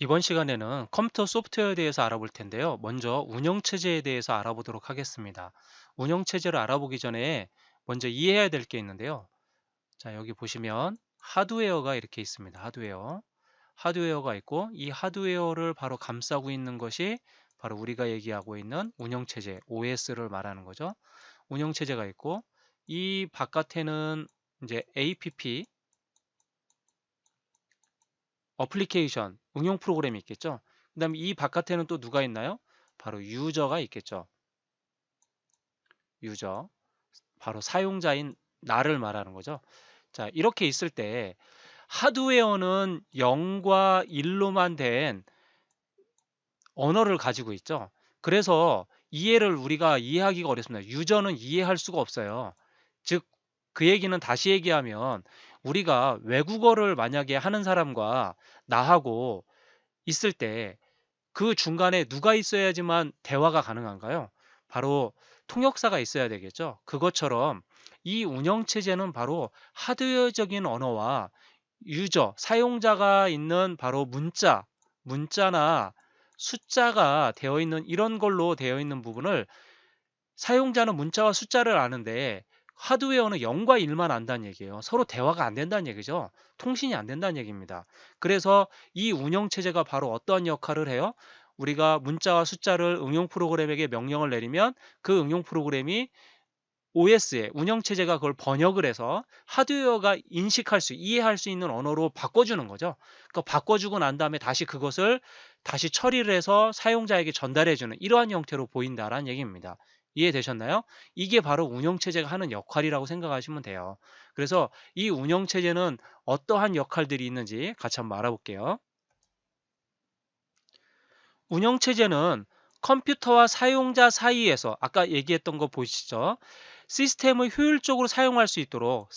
이번 시간에는 컴퓨터 소프트웨어에 대해서 알아볼 텐데요. 먼저 운영체제에 대해서 알아보도록 하겠습니다. 운영체제를 알아보기 전에 먼저 이해해야 될 게 있는데요. 자, 여기 보시면 하드웨어가 이렇게 있습니다. 하드웨어. 하드웨어가 있고 이 하드웨어를 바로 감싸고 있는 것이 바로 우리가 얘기하고 있는 운영체제, OS를 말하는 거죠. 운영체제가 있고 이 바깥에는 이제 APP, 어플리케이션, 응용 프로그램이 있겠죠. 그 다음에 이 바깥에는 또 누가 있나요? 바로 유저가 있겠죠. 유저. 바로 사용자인 나를 말하는 거죠. 자, 이렇게 있을 때 하드웨어는 0과 1로만 된 언어를 가지고 있죠. 그래서 이해를 우리가 이해하기가 어렵습니다. 유저는 이해할 수가 없어요. 즉, 그 얘기는 다시 얘기하면 우리가 외국어를 만약에 하는 사람과 나하고 있을 때 그 중간에 누가 있어야지만 대화가 가능한가요? 바로 통역사가 있어야 되겠죠. 그것처럼 이 운영체제는 바로 하드웨어적인 언어와 유저, 사용자가 있는 바로 문자나 숫자가 되어 있는 이런 걸로 되어 있는 부분을 사용자는 문자와 숫자를 아는데 하드웨어는 0과 1만 안다는 얘기예요. 서로 대화가 안 된다는 얘기죠. 통신이 안 된다는 얘기입니다. 그래서 이 운영체제가 바로 어떠한 역할을 해요? 우리가 문자와 숫자를 응용 프로그램에게 명령을 내리면 그 응용 프로그램이 OS에 운영체제가 그걸 번역을 해서 하드웨어가 인식할 수, 이해할 수 있는 언어로 바꿔주는 거죠. 그러니까 바꿔주고 난 다음에 다시 그것을 다시 처리를 해서 사용자에게 전달해주는 이러한 형태로 보인다라는 얘기입니다. 이해되셨나요? 이게 바로 운영체제가 하는 역할이라고 생각하시면 돼요. 그래서 이 운영체제는 어떠한 역할들이 있는지 같이 한번 알아볼게요. 운영체제는 컴퓨터와 사용자 사이에서 아까 얘기했던 거 보시죠. 시스템을 효율적으로 사용할 수 있도록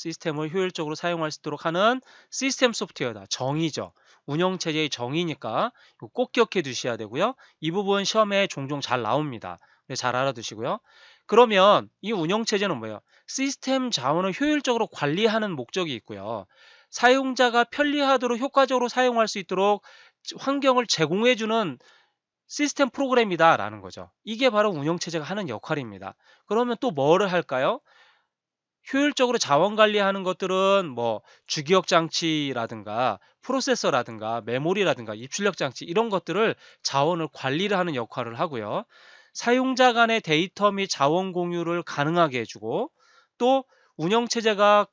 하는 시스템 소프트웨어다. 정의죠. 운영체제의 정의니까 꼭 기억해 두셔야 되고요. 이 부분 시험에 종종 잘 나옵니다. 네, 잘 알아두시고요. 그러면 이 운영체제는 뭐예요? 시스템 자원을 효율적으로 관리하는 목적이 있고요. 사용자가 편리하도록 효과적으로 사용할 수 있도록 환경을 제공해주는 시스템 프로그램이다라는 거죠. 이게 바로 운영체제가 하는 역할입니다. 그러면 또 뭐를 할까요? 효율적으로 자원 관리하는 것들은 뭐 주기억 장치라든가 프로세서라든가 메모리라든가 입출력 장치 이런 것들을 자원을 관리를 하는 역할을 하고요. 사용자 간의 데이터 및 자원 공유를 가능하게 해주고 또 운영체제가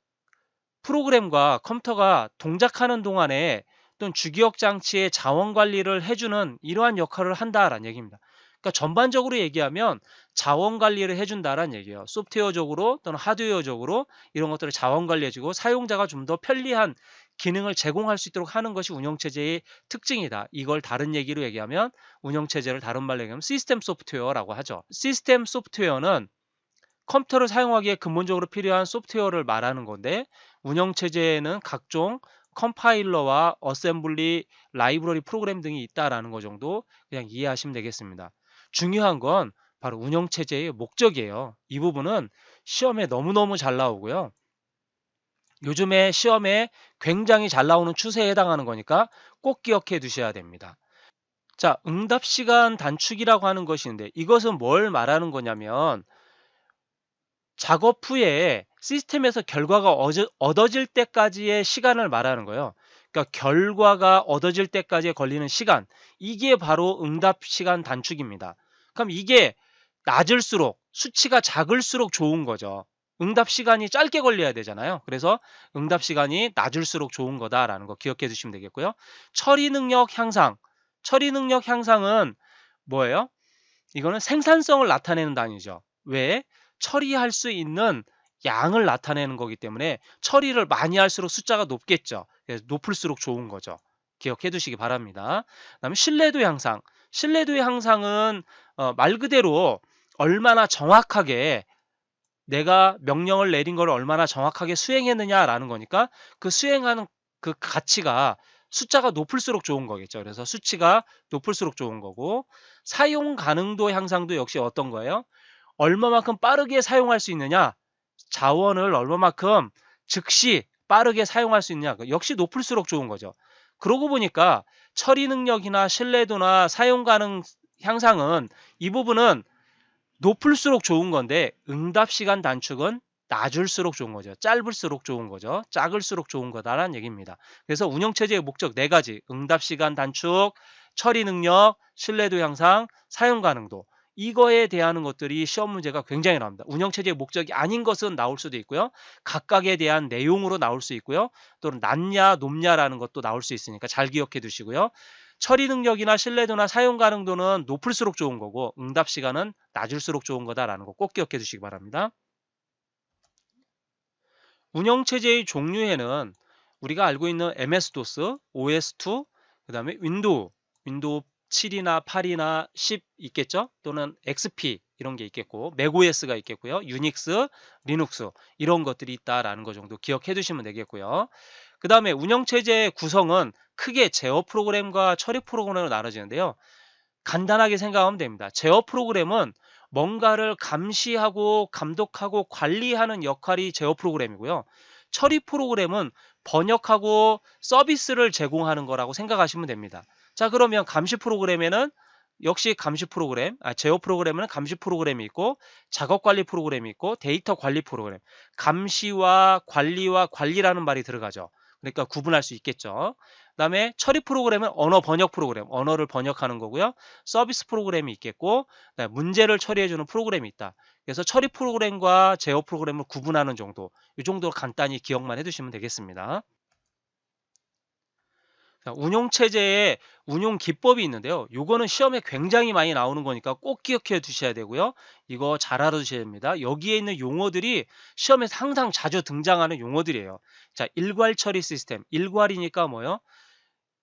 프로그램과 컴퓨터가 동작하는 동안에 또는 주기억 장치의 자원 관리를 해주는 이러한 역할을 한다라는 얘기입니다. 그러니까 전반적으로 얘기하면 자원 관리를 해준다라는 얘기예요. 소프트웨어적으로 또는 하드웨어적으로 이런 것들을 자원 관리해주고 사용자가 좀 더 편리한 기능을 제공할 수 있도록 하는 것이 운영체제의 특징이다. 이걸 다른 얘기로 얘기하면 운영체제를 다른 말로 얘기하면 시스템 소프트웨어라고 하죠. 시스템 소프트웨어는 컴퓨터를 사용하기에 근본적으로 필요한 소프트웨어를 말하는 건데 운영체제에는 각종 컴파일러와 어셈블리, 라이브러리 프로그램 등이 있다라는 것 정도 그냥 이해하시면 되겠습니다. 중요한 건 바로 운영체제의 목적이에요. 이 부분은 시험에 너무너무 잘 나오고요. 요즘에 시험에 굉장히 잘 나오는 추세에 해당하는 거니까 꼭 기억해 두셔야 됩니다. 자, 응답 시간 단축이라고 하는 것이 있는데 이것은 뭘 말하는 거냐면 작업 후에 시스템에서 결과가 얻어질 때까지의 시간을 말하는 거예요. 그러니까 결과가 얻어질 때까지 걸리는 시간, 이게 바로 응답 시간 단축입니다. 그럼 이게 낮을수록 수치가 작을수록 좋은 거죠. 응답 시간이 짧게 걸려야 되잖아요. 그래서 응답 시간이 낮을수록 좋은 거다라는 거 기억해 주시면 되겠고요. 처리 능력 향상. 처리 능력 향상은 뭐예요? 이거는 생산성을 나타내는 단위죠. 왜? 처리할 수 있는 양을 나타내는 거기 때문에 처리를 많이 할수록 숫자가 높겠죠. 그래서 높을수록 좋은 거죠. 기억해 두시기 바랍니다. 그다음에 신뢰도 향상. 신뢰도의 향상은 말 그대로 얼마나 정확하게 내가 명령을 내린 걸 얼마나 정확하게 수행했느냐라는 거니까 그 수행하는 그 가치가 숫자가 높을수록 좋은 거겠죠. 그래서 수치가 높을수록 좋은 거고 사용 가능도 향상도 역시 어떤 거예요? 얼마만큼 빠르게 사용할 수 있느냐? 자원을 얼마만큼 즉시 빠르게 사용할 수 있느냐? 역시 높을수록 좋은 거죠. 그러고 보니까 처리 능력이나 신뢰도나 사용 가능 향상은 이 부분은 높을수록 좋은 건데 응답 시간 단축은 낮을수록 좋은 거죠. 짧을수록 좋은 거죠. 작을수록 좋은 거다라는 얘기입니다. 그래서 운영체제의 목적 4가지, 응답 시간 단축, 처리 능력, 신뢰도 향상, 사용 가능도. 이거에 대한 것들이 시험 문제가 굉장히 나옵니다. 운영체제의 목적이 아닌 것은 나올 수도 있고요. 각각에 대한 내용으로 나올 수 있고요. 또는 낮냐 높냐라는 것도 나올 수 있으니까 잘 기억해 두시고요. 처리 능력이나 신뢰도나 사용 가능도는 높을수록 좋은 거고 응답 시간은 낮을수록 좋은 거다라는 거 꼭 기억해 두시기 바랍니다. 운영체제의 종류에는 우리가 알고 있는 MS-DOS, OS2, 그 다음에 윈도우 7이나 8이나 10 있겠죠? 또는 XP 이런 게 있겠고 맥OS가 있겠고요. 유닉스, 리눅스 이런 것들이 있다라는 거 정도 기억해 두시면 되겠고요. 그 다음에 운영체제의 구성은 크게 제어 프로그램과 처리 프로그램으로 나눠지는데요. 간단하게 생각하면 됩니다. 제어 프로그램은 뭔가를 감시하고 감독하고 관리하는 역할이 제어 프로그램이고요. 처리 프로그램은 번역하고 서비스를 제공하는 거라고 생각하시면 됩니다. 자, 그러면 감시 프로그램에는 역시 감시 프로그램, 제어 프로그램에는 감시 프로그램이 있고 작업 관리 프로그램이 있고 데이터 관리 프로그램. 감시와 관리라는 말이 들어가죠. 그러니까 구분할 수 있겠죠. 그다음에 처리 프로그램은 언어 번역 프로그램, 언어를 번역하는 거고요. 서비스 프로그램이 있겠고 문제를 처리해주는 프로그램이 있다. 그래서 처리 프로그램과 제어 프로그램을 구분하는 정도, 이 정도로 간단히 기억만 해두시면 되겠습니다. 운용체제의 운용 기법이 있는데요. 이거는 시험에 굉장히 많이 나오는 거니까 꼭 기억해 두셔야 되고요. 이거 잘 알아두셔야 됩니다. 여기에 있는 용어들이 시험에서 항상 자주 등장하는 용어들이에요. 자, 일괄 처리 시스템. 일괄이니까 뭐요?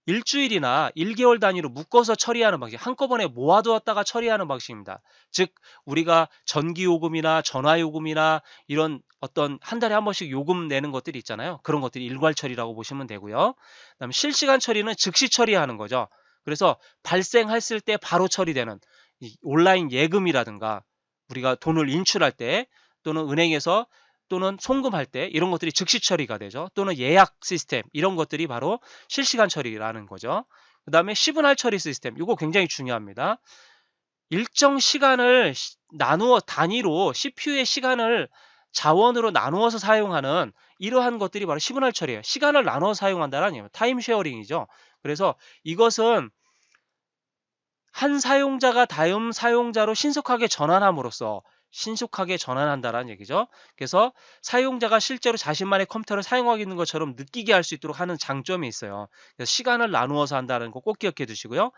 일주일이나 1개월 단위로 묶어서 처리하는 방식, 한꺼번에 모아두었다가 처리하는 방식입니다. 즉 우리가 전기요금이나 전화요금이나 이런 어떤 한 달에 한 번씩 요금 내는 것들이 있잖아요. 그런 것들이 일괄 처리라고 보시면 되고요. 그다음에 실시간 처리는 즉시 처리하는 거죠. 그래서 발생했을 때 바로 처리되는 온라인 예금이라든가 우리가 돈을 인출할 때 또는 은행에서 또는 송금할 때 이런 것들이 즉시 처리가 되죠. 또는 예약 시스템 이런 것들이 바로 실시간 처리라는 거죠. 그 다음에 시분할 처리 시스템 이거 굉장히 중요합니다. 일정 시간을 나누어 단위로 CPU의 시간을 자원으로 나누어서 사용하는 이러한 것들이 바로 시분할 처리예요. 시간을 나눠 사용한다는 얘기예요. 타임 쉐어링이죠. 그래서 이것은 한 사용자가 다음 사용자로 신속하게 전환한다는 얘기죠. 그래서 사용자가 실제로 자신만의 컴퓨터를 사용하고 있는 것처럼 느끼게 할 수 있도록 하는 장점이 있어요. 그래서 시간을 나누어서 한다는 거 꼭 기억해 두시고요.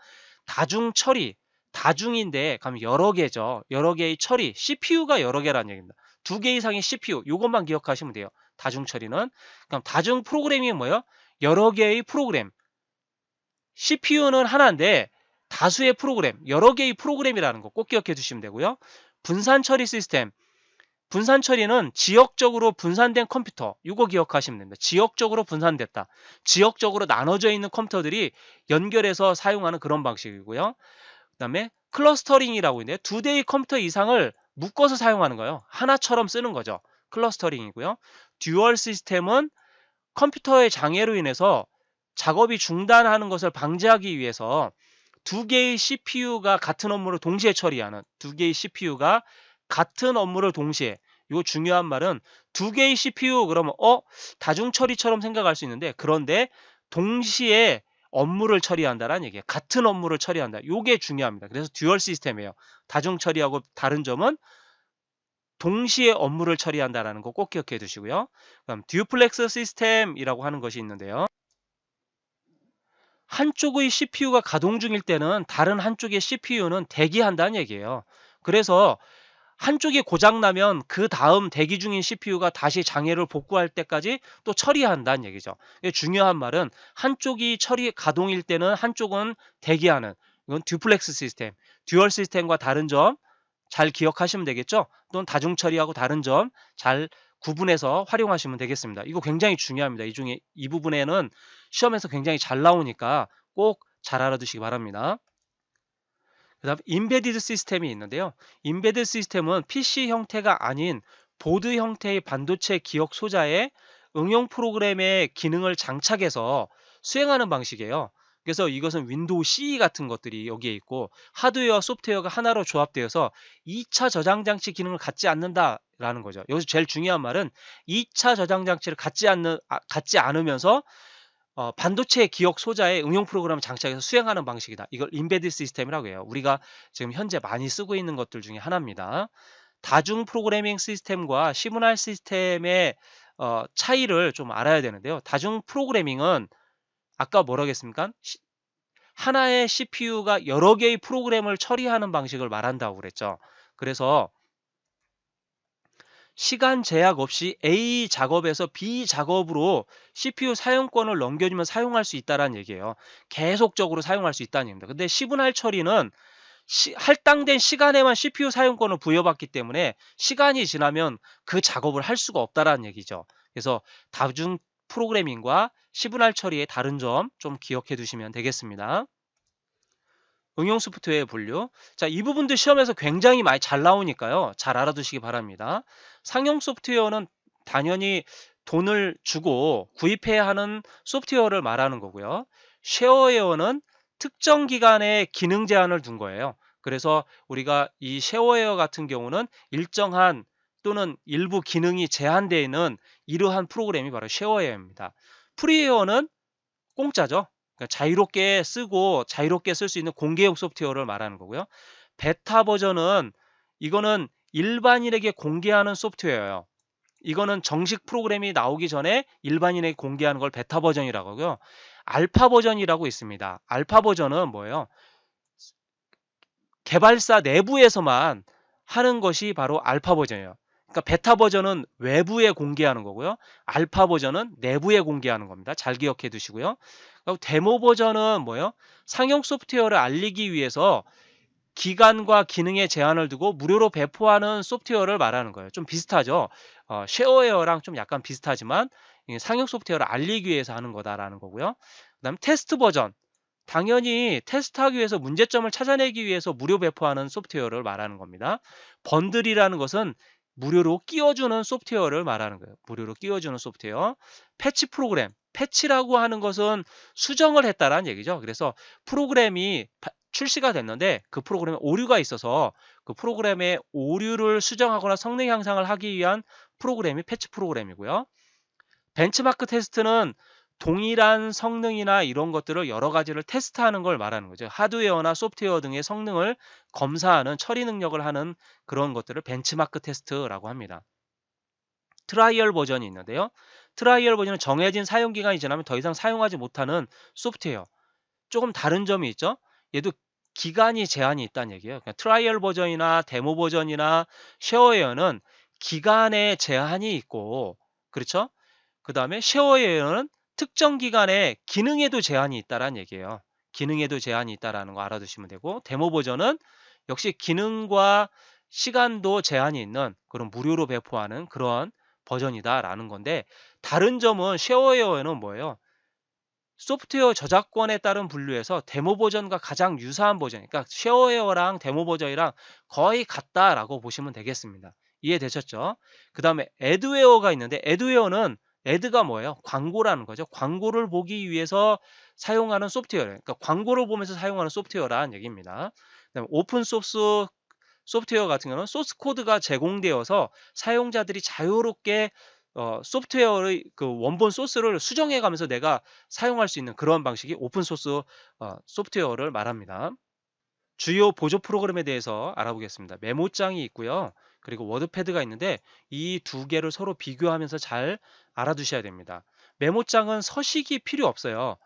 다중 처리, 다중인데 그럼 여러 개죠. 여러 개의 처리, CPU가 여러 개라는 얘기입니다. 2개 이상의 CPU, 이것만 기억하시면 돼요. 다중 처리는. 그럼 다중 프로그램이 뭐예요? 여러 개의 프로그램. CPU는 하나인데 다수의 프로그램, 여러 개의 프로그램이라는 거 꼭 기억해 두시면 되고요. 분산 처리 시스템. 분산 처리는 지역적으로 분산된 컴퓨터. 이거 기억하시면 됩니다. 지역적으로 분산됐다. 지역적으로 나눠져 있는 컴퓨터들이 연결해서 사용하는 그런 방식이고요. 그 다음에 클러스터링이라고 있는데 2대의 컴퓨터 이상을 묶어서 사용하는 거예요. 하나처럼 쓰는 거죠. 클러스터링이고요. 듀얼 시스템은 컴퓨터의 장애로 인해서 작업이 중단하는 것을 방지하기 위해서 2개의 CPU가 같은 업무를 동시에 처리하는 2개의 CPU가 같은 업무를 동시에 이 중요한 말은 2개의 CPU 그러면 다중 처리처럼 생각할 수 있는데 그런데 동시에 업무를 처리한다라는 얘기예요. 같은 업무를 처리한다. 이게 중요합니다. 그래서 듀얼 시스템이에요. 다중 처리하고 다른 점은 동시에 업무를 처리한다라는 거 꼭 기억해 두시고요. 그럼 듀플렉스 시스템이라고 하는 것이 있는데요. 한쪽의 CPU가 가동 중일 때는 다른 한쪽의 CPU는 대기한다는 얘기예요. 그래서 한쪽이 고장나면 그 다음 대기 중인 CPU가 다시 장애를 복구할 때까지 또 처리한다는 얘기죠. 중요한 말은 한쪽이 가동일 때는 한쪽은 대기하는 이건 듀플렉스 시스템, 듀얼 시스템과 다른 점 잘 기억하시면 되겠죠. 또는 다중 처리하고 다른 점 잘 구분해서 활용하시면 되겠습니다. 이거 굉장히 중요합니다. 이 부분에는 시험에서 굉장히 잘 나오니까 꼭 잘 알아두시기 바랍니다. 그 다음 인베디드 시스템이 있는데요. 인베디드 시스템은 PC 형태가 아닌 보드 형태의 반도체 기억 소자에 응용 프로그램의 기능을 장착해서 수행하는 방식이에요. 그래서 이것은 윈도우 CE 같은 것들이 여기에 있고 하드웨어, 소프트웨어가 하나로 조합되어서 2차 저장 장치 기능을 갖지 않는다라는 거죠. 여기서 제일 중요한 말은 2차 저장 장치를 갖지 않으면서 반도체 기억 소자의 응용 프로그램을 장착해서 수행하는 방식이다. 이걸 인베디드 시스템이라고 해요. 우리가 지금 현재 많이 쓰고 있는 것들 중에 하나입니다. 다중 프로그래밍 시스템과 시문화 시스템의 차이를 좀 알아야 되는데요. 다중 프로그래밍은 아까 뭐라고 했습니까? 하나의 CPU가 여러 개의 프로그램을 처리하는 방식을 말한다고 그랬죠. 그래서 시간 제약 없이 A 작업에서 B 작업으로 CPU 사용권을 넘겨주면 사용할 수 있다는 얘기예요. 계속적으로 사용할 수 있다는 얘기입니다. 근데 시분할 처리는 할당된 시간에만 CPU 사용권을 부여받기 때문에 시간이 지나면 그 작업을 할 수가 없다는 얘기죠. 그래서 다중 프로그래밍과 시분할 처리의 다른 점 좀 기억해 두시면 되겠습니다. 응용 소프트웨어 분류. 자, 이 부분도 시험에서 굉장히 많이 잘 나오니까요. 잘 알아두시기 바랍니다. 상용 소프트웨어는 당연히 돈을 주고 구입해야 하는 소프트웨어를 말하는 거고요. 쉐어웨어는 특정 기간에 기능 제한을 둔 거예요. 그래서 우리가 이 쉐어웨어 같은 경우는 일정한 또는 일부 기능이 제한되어 있는 이러한 프로그램이 바로 쉐어웨어입니다. 프리웨어는 공짜죠. 그러니까 자유롭게 쓰고 자유롭게 쓸 수 있는 공개용 소프트웨어를 말하는 거고요. 베타 버전은 이거는 일반인에게 공개하는 소프트웨어예요. 이거는 정식 프로그램이 나오기 전에 일반인에게 공개하는 걸 베타 버전이라고 하고요. 알파 버전이라고 있습니다. 알파 버전은 뭐예요? 개발사 내부에서만 하는 것이 바로 알파 버전이에요. 그러니까 베타 버전은 외부에 공개하는 거고요. 알파 버전은 내부에 공개하는 겁니다. 잘 기억해 두시고요. 그리고 데모 버전은 뭐예요? 상용 소프트웨어를 알리기 위해서 기간과 기능에 제한을 두고 무료로 배포하는 소프트웨어를 말하는 거예요. 좀 비슷하죠. 쉐어웨어랑 좀 약간 비슷하지만 상용 소프트웨어를 알리기 위해서 하는 거다라는 거고요. 그다음 테스트 버전. 당연히 테스트하기 위해서 문제점을 찾아내기 위해서 무료 배포하는 소프트웨어를 말하는 겁니다. 번들이라는 것은 무료로 끼워주는 소프트웨어를 말하는 거예요. 무료로 끼워주는 소프트웨어. 패치 프로그램. 패치라고 하는 것은 수정을 했다라는 얘기죠. 그래서 프로그램이 출시가 됐는데 그 프로그램에 오류가 있어서 그 프로그램의 오류를 수정하거나 성능 향상을 하기 위한 프로그램이 패치 프로그램이고요. 벤치마크 테스트는 동일한 성능이나 이런 것들을 여러 가지를 테스트하는 걸 말하는 거죠. 하드웨어나 소프트웨어 등의 성능을 검사하는 처리 능력을 하는 그런 것들을 벤치마크 테스트라고 합니다. 트라이얼 버전이 있는데요. 트라이얼 버전은 정해진 사용 기간이 지나면 더 이상 사용하지 못하는 소프트웨어. 조금 다른 점이 있죠. 얘도 기간이 제한이 있다는 얘기예요. 그러니까 트라이얼 버전이나 데모 버전이나 쉐어웨어는 기간에 제한이 있고, 그렇죠? 그 다음에 쉐어웨어는 특정 기간에 기능에도 제한이 있다라는 얘기예요. 기능에도 제한이 있다라는 거 알아두시면 되고, 데모 버전은 역시 기능과 시간도 제한이 있는 그런 무료로 배포하는 그런 버전이다라는 건데, 다른 점은 쉐어웨어는 뭐예요? 소프트웨어 저작권에 따른 분류에서 데모 버전과 가장 유사한 버전, 그러니까 쉐어웨어랑 데모 버전이랑 거의 같다라고 보시면 되겠습니다. 이해되셨죠? 그 다음에 애드웨어가 있는데, 애드웨어는 애드가 뭐예요? 광고라는 거죠. 광고를 보기 위해서 사용하는 소프트웨어, 그러니까 광고를 보면서 사용하는 소프트웨어라는 얘기입니다. 그다음에 오픈 소스 소프트웨어 같은 경우는 소스 코드가 제공되어서 사용자들이 자유롭게 소프트웨어의 그 원본 소스를 수정해 가면서 내가 사용할 수 있는 그런 방식이 오픈 소스 소프트웨어를 말합니다. 주요 보조 프로그램에 대해서 알아보겠습니다. 메모장이 있고요. 그리고 워드패드가 있는데 이 두 개를 서로 비교하면서 잘 알아두셔야 됩니다. 메모장은 서식이 필요 없어요.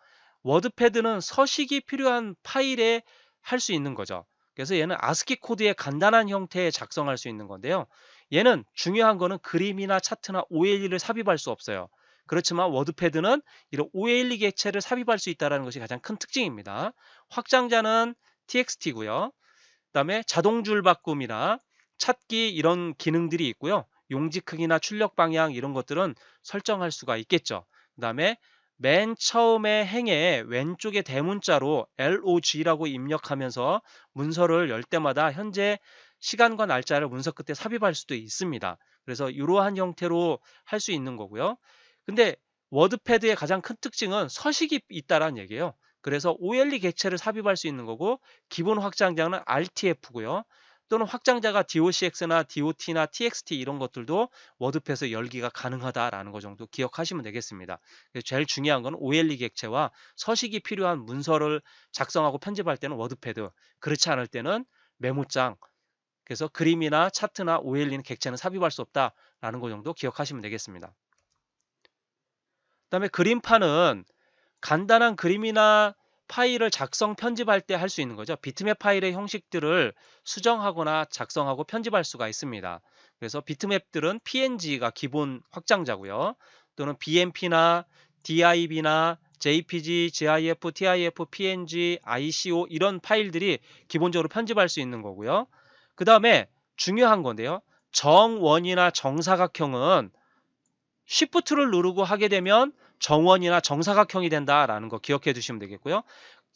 워드패드는 서식이 필요한 파일에 할 수 있는 거죠. 그래서 얘는 아스키 코드의 간단한 형태에 작성할 수 있는 건데요. 얘는 중요한 거는 그림이나 차트나 OLE를 삽입할 수 없어요. 그렇지만 워드패드는 이런 OLE 객체를 삽입할 수 있다는 것이 가장 큰 특징입니다. 확장자는 txt고요. 그다음에 자동 줄 바꿈이나 찾기 이런 기능들이 있고요. 용지 크기나 출력 방향 이런 것들은 설정할 수가 있겠죠. 그다음에 맨 처음에 행에 왼쪽에 대문자로 LOG라고 입력하면서 문서를 열 때마다 현재 시간과 날짜를 문서 끝에 삽입할 수도 있습니다. 그래서 이러한 형태로 할 수 있는 거고요. 근데 워드패드의 가장 큰 특징은 서식이 있다라는 얘기예요. 그래서 OLE 객체를 삽입할 수 있는 거고 기본 확장자는 RTF고요. 또는 확장자가 DOCX나 DOT나 TXT 이런 것들도 워드패드에서 열기가 가능하다라는 거 정도 기억하시면 되겠습니다. 제일 중요한 건 OLE 객체와 서식이 필요한 문서를 작성하고 편집할 때는 워드패드, 그렇지 않을 때는 메모장, 그래서 그림이나 차트나 OLE는 객체는 삽입할 수 없다라는 거 정도 기억하시면 되겠습니다. 그다음에 그림판은 간단한 그림이나 파일을 작성, 편집할 때 할 수 있는 거죠. 비트맵 파일의 형식들을 수정하거나 작성하고 편집할 수가 있습니다. 그래서 비트맵들은 PNG가 기본 확장자고요. 또는 BMP나 DIB나 JPG, GIF, TIF, PNG, ICO 이런 파일들이 기본적으로 편집할 수 있는 거고요. 그 다음에 중요한 건데요. 정원이나 정사각형은 Shift를 누르고 하게 되면 정원이나 정사각형이 된다라는 거 기억해 두시면 되겠고요.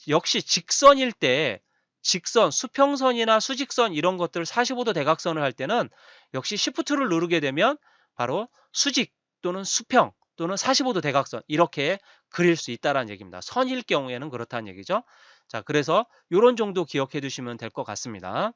역시 직선일 때 직선, 수평선이나 수직선 이런 것들 45도 대각선을 할 때는 역시 Shift를 누르게 되면 바로 수직 또는 수평 또는 45도 대각선 이렇게 그릴 수 있다라는 얘기입니다. 선일 경우에는 그렇다는 얘기죠. 자, 그래서 이런 정도 기억해 두시면 될 것 같습니다.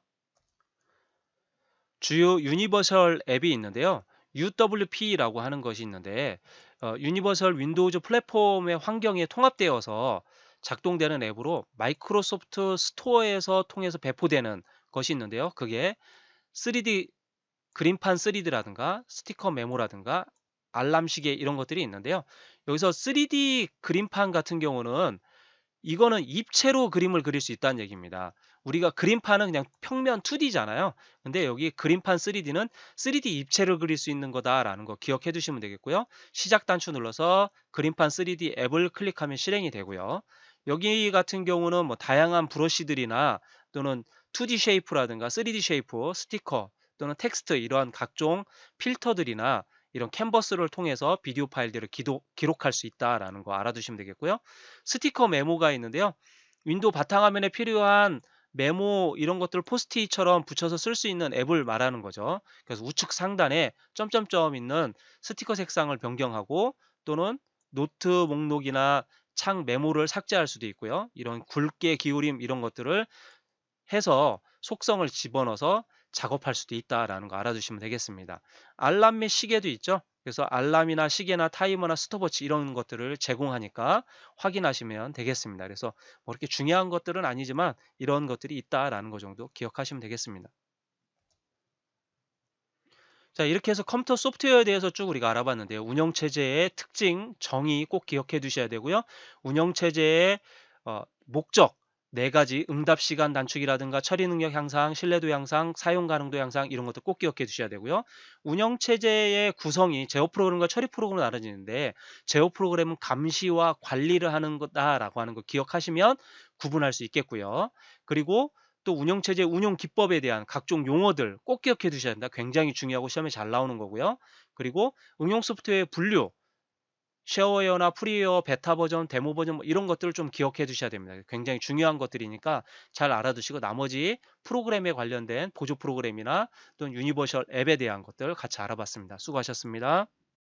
주요 유니버설 앱이 있는데요. UWP라고 하는 것이 있는데 유니버설 윈도우즈 플랫폼의 환경에 통합되어서 작동되는 앱으로 마이크로소프트 스토어에서 통해서 배포되는 것이 있는데요. 그게 3D 그림판 3D라든가 스티커 메모라든가 알람 시계 이런 것들이 있는데요. 여기서 3D 그림판 같은 경우는 이거는 입체로 그림을 그릴 수 있다는 얘기입니다. 우리가 그림판은 그냥 평면 2D잖아요. 근데 여기 그림판 3D는 3D 입체를 그릴 수 있는 거다라는 거 기억해 두시면 되겠고요. 시작 단추 눌러서 그림판 3D 앱을 클릭하면 실행이 되고요. 여기 같은 경우는 뭐 다양한 브러쉬들이나 또는 2D 쉐이프라든가 3D 쉐이프, 스티커 또는 텍스트 이러한 각종 필터들이나 이런 캔버스를 통해서 비디오 파일들을 기록할 수 있다라는 거 알아두시면 되겠고요. 스티커 메모가 있는데요. 윈도우 바탕화면에 필요한 메모 이런 것들 포스트잇처럼 붙여서 쓸 수 있는 앱을 말하는 거죠. 그래서 우측 상단에 점점점 있는 스티커 색상을 변경하고 또는 노트 목록이나 창 메모를 삭제할 수도 있고요. 이런 굵게 기울임 이런 것들을 해서 속성을 집어넣어서 작업할 수도 있다라는 거 알아두시면 되겠습니다. 알람 및 시계도 있죠. 그래서 알람이나 시계나 타이머나 스톱워치 이런 것들을 제공하니까 확인하시면 되겠습니다. 그래서 뭐 이렇게 중요한 것들은 아니지만 이런 것들이 있다라는 거 정도 기억하시면 되겠습니다. 자, 이렇게 해서 컴퓨터 소프트웨어에 대해서 쭉 우리가 알아봤는데요. 운영체제의 특징, 정의 꼭 기억해 두셔야 되고요. 운영체제의 목적, 네 가지 응답 시간 단축이라든가 처리 능력 향상, 신뢰도 향상, 사용 가능도 향상 이런 것도 꼭 기억해 두셔야 되고요. 운영체제의 구성이 제어 프로그램과 처리 프로그램으로 나눠지는데 제어 프로그램은 감시와 관리를 하는 거다라고 하는 거 기억하시면 구분할 수 있겠고요. 그리고 또 운영체제 운용 기법에 대한 각종 용어들 꼭 기억해 두셔야 된다. 굉장히 중요하고 시험에 잘 나오는 거고요. 그리고 응용 소프트웨어의 분류, 쉐어웨어나 프리웨어, 베타 버전, 데모 버전 뭐 이런 것들을 좀 기억해 두셔야 됩니다. 굉장히 중요한 것들이니까 잘 알아두시고 나머지 프로그램에 관련된 보조 프로그램이나 또는 유니버셜 앱에 대한 것들 같이 알아봤습니다. 수고하셨습니다.